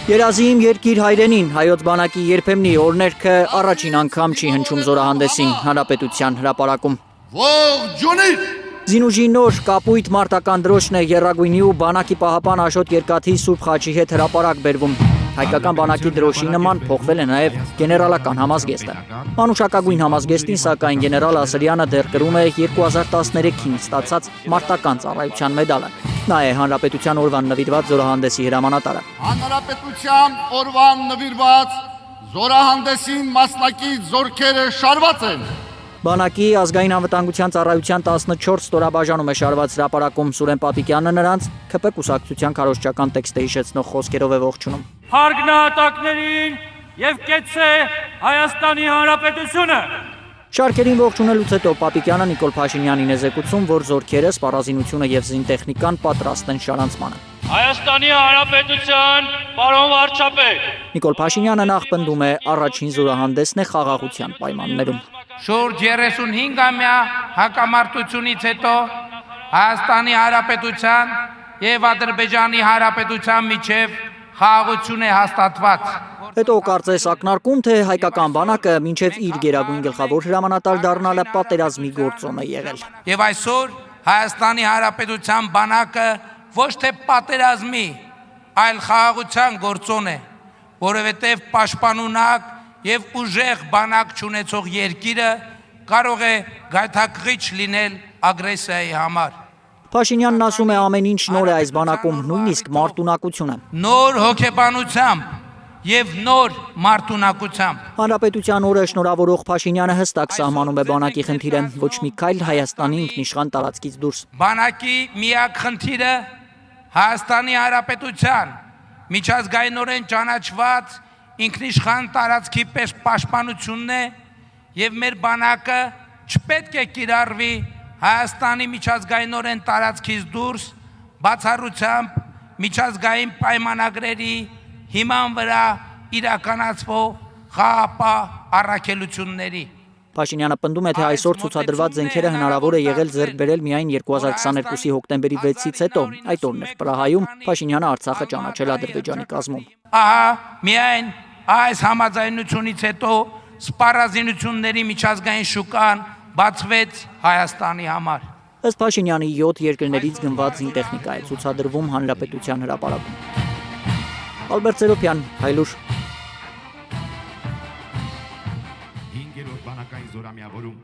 Երազիմ երկիր հայրենին, հայոց բանակի երբեմնի օրներքը առաջին անգամ չի հնչում զորահանդեսին հանրապետության հրապարակում։ Ողջունիր! Զինուժի նոր կապույտ մարտական դրոշն է Եռագույնի ու բանակի պահապան Աշոտ Երկաթի Սուրբ Խաչի հետ հրապարակ բերվում։ Հայկական բանակի դրոշի նման փոխվել է նաև գեներալական համազգեստը։ Մանուշակագույն համազգեստին սակայն գեներալ Ասրյանը դեռ կրում է 2013-ին ստացած մարտական ծառայության մեդալը։ Նա է Հանրապետության օրվան նվիրված զորահանդեսի հրամանատարը։ Հանրապետության օրվան նվիրված զորահանդեսին մասնակից զորքերը շարված են։ Բանակի ազգային անվտանգության ծառայության 14 ստորաբաժանում է շարված հրապարակում Սուրեն Պապիկյանը նրանց ՔՊ կուսակցության քարոզչական տեքստը հիշեցնող խոսքերով է ողջունում։ Փառք նահատակներին եւ կեցե Հայաստանի Հանրապետությունը։ Շարքերին ողջունելուց հետո Պապիկյանը Նիկոլ Փաշինյանին է զեկուցում, որ զորքերը, սպառազինությունը եւ զինտեխնիկան պատրաստ են շարանցմանը։ Հայաստանի Հանրապետության պարոն վարչապետ։ Նիկոլ Փաշինյանը նախ պնդում է առաջին զորահանդեսն է խաղաղության պայմաններում։ Շուրջ 35-ամյա հակամարտությունից հետո Հայաստանի Հանրապետության եւ Ադրբեջանի Հանրապետության միջև խաղաղություն է հաստատված։ Հետո կարծես ակնարկում, թե հայկական բանակը մինչև իր գերագույն գլխավոր հրամանատար դառնալը պատերազմի գործոն է եղել։ Եվ այսօր Հայաստանի Հանրապետության բանակը ոչ թե պատերազմի, այլ խաղաղության գործոն է, որովհետև պաշտպանունակ եւ ուժեղ բանակ չունեցող երկիրը կարող է գայթակղիչ լինել ագրեսիայի համար։ Փաշինյանն ասում է ամեն ինչ նոր է այս բանակում, նույնիսկ մարտունակությունը։ Նոր հոգեբանությամբ եւ նոր մարտունակությամբ։ Հանրապետության օրը շնորհավորող Փաշինյանը հստակ սահմանում է բանակի խնդիրը, ոչ մի քայլ Հայաստանի ինքնիշխան տարածքից դուրս։ Բանակի միակ խնդիրը Հայաստանի Հանրապետության միջազգայինորեն ճանաչված ինքնիշխան տարածքի պես պաշտպանությունն է եւ մեր բանակը չպետք է կիրառվի Հայաստանի միջազգայինորեն տարածքից դուրս բացառությամբ միջազգային պայմանագրերի հիման վրա իրականացվող խաղաղապահ առաքելությունների։ Փաշինյանը պնդում է, թե այսօր ցուցադրված զենքերը հնարավոր է եղել ձեռք բերել միայն 2022-ի հոկտեմբերի 6-ից հետո։ Այդ օրն էր Պրահայում Փաշինյանը Արցախը ճանաչել Ադրբեջանի կազմում։ Ահա միայն այս համաձայնությունից հետո սպառազինությունների միջազգային շուկան բացվեց Հայաստանի համար։ Ըստ Փաշինյանի 7 երկրներից գնված զինտեխնիկա է ցուցադրվում Հանրապետության հրապարակում։ Ալբերտ Սերոպյան, Հայլուր։ 5-րդ բանակային զորամիավորում